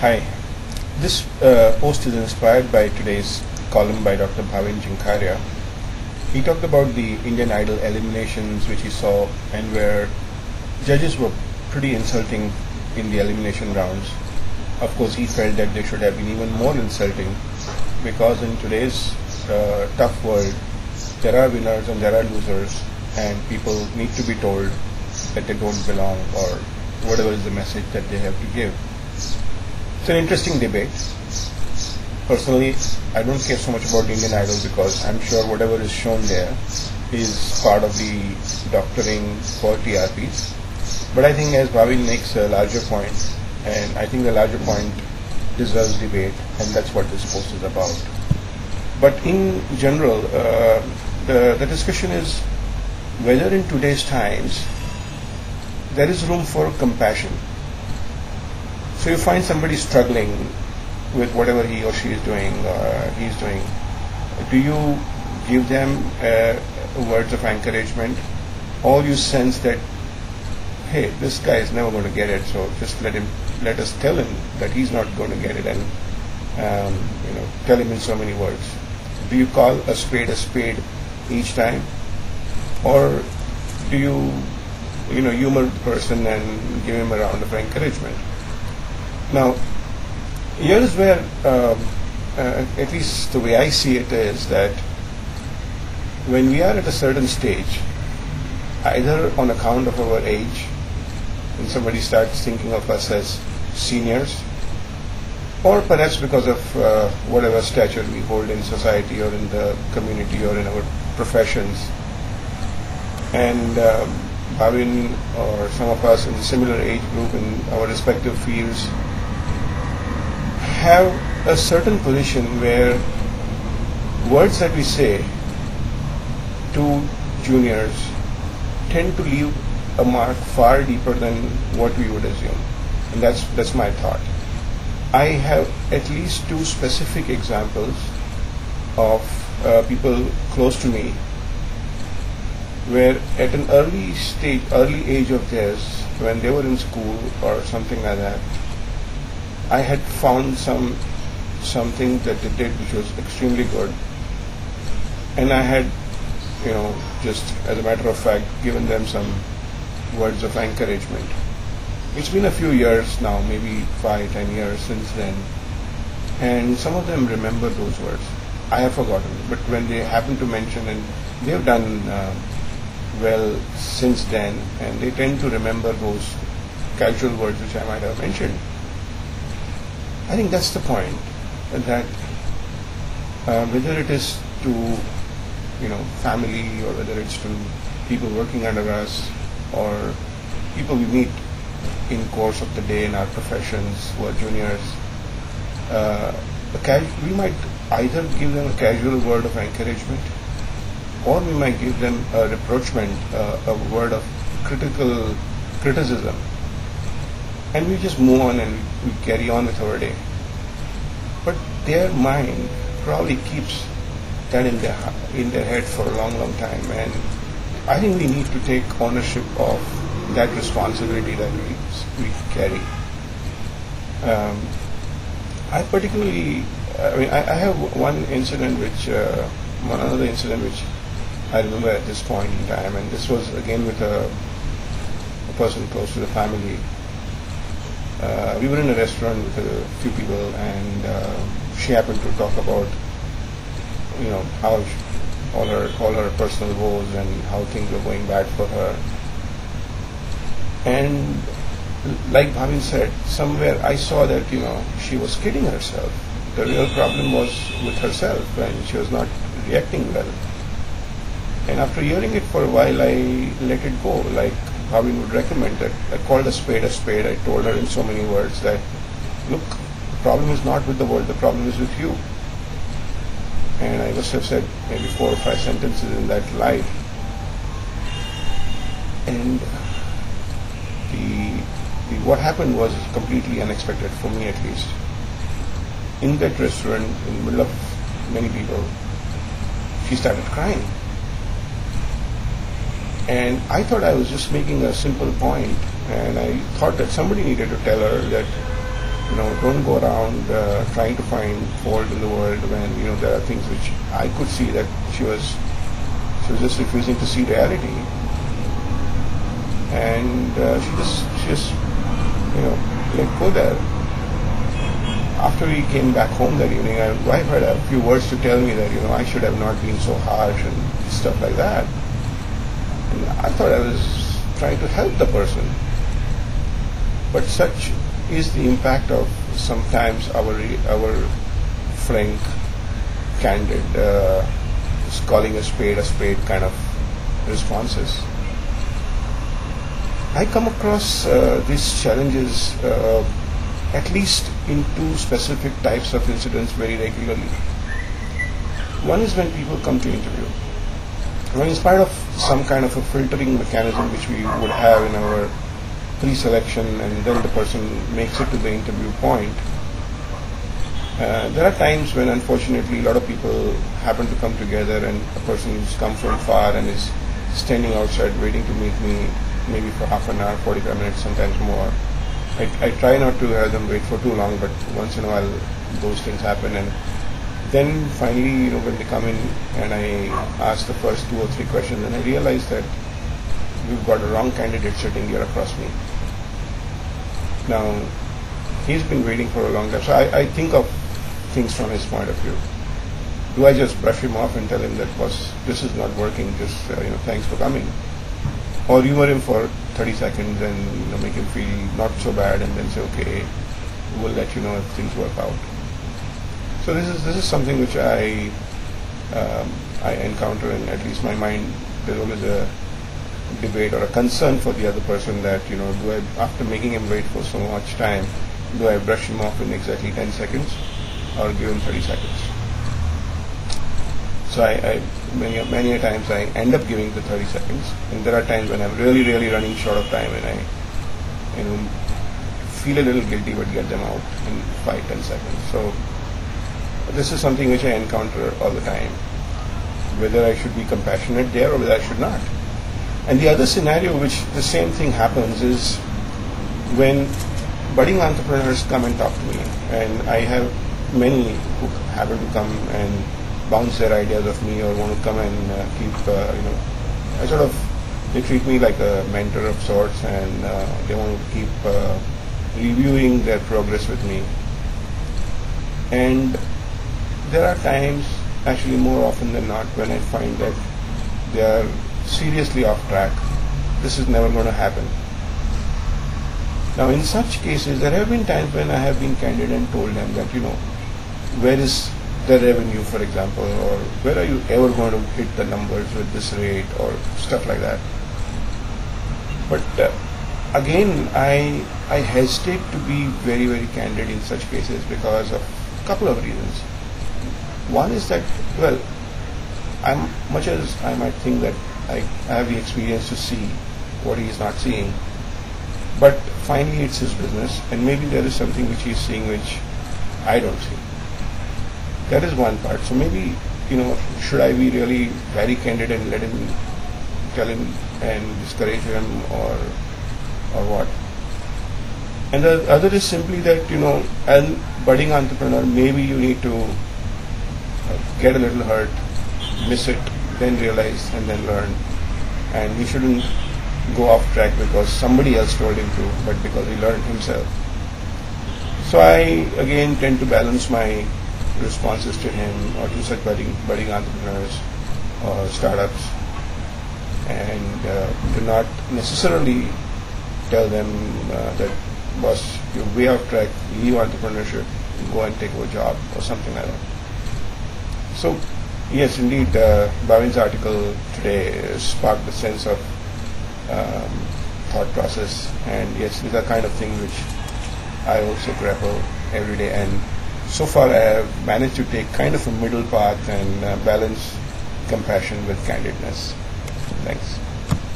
Hi. This post is inspired by today's column by Dr. Bhavin Jinkharia. He talked about the Indian Idol eliminations which he saw and where judges were pretty insulting in the elimination rounds. Of course, he felt that they should have been even more insulting because in today's tough world, there are winners and there are losers, and people need to be told that they don't belong or whatever is the message that they have to give. It's an interesting debate. Personally, I don't care so much about Indian Idol because I'm sure whatever is shown there is part of the doctoring for TRPs. But I think as Bhavin makes a larger point, and I think the larger point deserves debate, and that's what this post is about. But in general, the discussion is whether in today's times there is room for compassion. So you find somebody struggling with whatever he or she is doing or he's doing. Do you give them words of encouragement, or you sense that, hey, this guy is never going to get it, so just let us tell him that he's not going to get it, and tell him in so many words. Do you call a spade each time, or do you humor the person and give him a round of encouragement? Now, here is where, at least the way I see it, is that when we are at a certain stage, either on account of our age, when somebody starts thinking of us as seniors, or perhaps because of whatever stature we hold in society or in the community or in our professions, and Bhavin or some of us in a similar age group in our respective fields have a certain position where words that we say to juniors tend to leave a mark far deeper than what we would assume. And that's my thought. I have at least two specific examples of people close to me where at an early age of theirs, when they were in school or something like that, I had found something that they did which was extremely good, and I had, just as a matter of fact, given them some words of encouragement. It's been a few years now, maybe 5-10 years since then, and some of them remember those words. I have forgotten, but when they happen to mention, and they have done well since then, and they tend to remember those casual words which I might have mentioned. I think that's the point, that whether it is to family, or whether it's to people working under us, or people we meet in course of the day in our professions who are juniors, we might either give them a casual word of encouragement, or we might give them a reproachment, a word of criticism, and we just move on and we carry on with our day. But their mind probably keeps that in their head for a long time, and I think we need to take ownership of that responsibility that we carry. I have one another incident which I remember at this point in time, and this was again with a person close to the family. We were in a restaurant with a few people, and she happened to talk about, how all her personal woes and how things were going bad for her. And like Bhavin said, somewhere I saw that she was kidding herself. The real problem was with herself, and she was not reacting well. And after hearing it for a while, I let it go. Like Bhavin would recommend, that I called a spade a spade. I told her in so many words that, look, the problem is not with the world, the problem is with you. And I must have said maybe 4 or 5 sentences in that light. And what happened was completely unexpected, for me at least. In that restaurant, in the middle of many people, she started crying. And I thought I was just making a simple point, and I thought that somebody needed to tell her that Don't go around trying to find fault in the world when there are things which I could see that she was just refusing to see reality, and she just let go there. After we came back home that evening, my wife had a few words to tell me that I should have not been so harsh and stuff like that. And I thought I was trying to help the person, but such is the impact of sometimes our frank, candid, calling a spade kind of responses. I come across these challenges at least in two specific types of incidents very regularly. One is when people come to interview. When in spite of some kind of a filtering mechanism which we would have in our pre-selection, and then the person makes it to the interview point, there are times when unfortunately a lot of people happen to come together, and a person who's come from far and is standing outside waiting to meet me maybe for half an hour, 45 minutes, sometimes more. I try not to have them wait for too long, but once in a while those things happen. And then finally, when they come in and I ask the first 2 or 3 questions, and I realize that we've got a wrong candidate sitting here across me. Now, he's been waiting for a long time, so I think of things from his point of view. Do I just brush him off and tell him that, boss, this is not working, just thanks for coming? Or humor him for 30 seconds and make him feel not so bad, and then say, okay, we'll let you know if things work out. So this is something which I encounter in at least my mind. There's always a debate or a concern for the other person that do I, after making him wait for so much time, do I brush him off in exactly 10 seconds or give him 30 seconds? So I many a times I end up giving the 30 seconds, and there are times when I'm really running short of time, and I feel a little guilty but get them out in 5-10 seconds. So this is something which I encounter all the time, whether I should be compassionate there or whether I should not. And the other scenario which the same thing happens is when budding entrepreneurs come and talk to me, and I have many who happen to come and bounce their ideas of me, or want to come and I sort of, they treat me like a mentor of sorts, and they want to keep reviewing their progress with me. And there are times, actually more often than not, when I find that they are seriously off track. This is never going to happen. Now, in such cases, there have been times when I have been candid and told them that, where is the revenue, for example, or where are you ever going to hit the numbers with this rate, or stuff like that. But again, I hesitate to be very candid in such cases because of a couple of reasons. One is that, well, much as I might think that I have the experience to see what he is not seeing, but finally it's his business, and maybe there is something which he is seeing which I don't see. That is one part. So maybe, should I be really very candid and let him, tell him and discourage him, or what? And the other is simply that, as a budding entrepreneur, maybe you need to get a little hurt, miss it, then realize, and then learn. And he shouldn't go off track because somebody else told him to, but because he learned himself. So I again tend to balance my responses to him or to such budding entrepreneurs or startups, and do not necessarily tell them that, boss, you're way off track, leave entrepreneurship, go and take a job or something like that. So yes, indeed, Bhavin's article today sparked a sense of thought process, and yes, these are kind of things which I also grapple every day, and so far I have managed to take kind of a middle path and balance compassion with candidness. Thanks.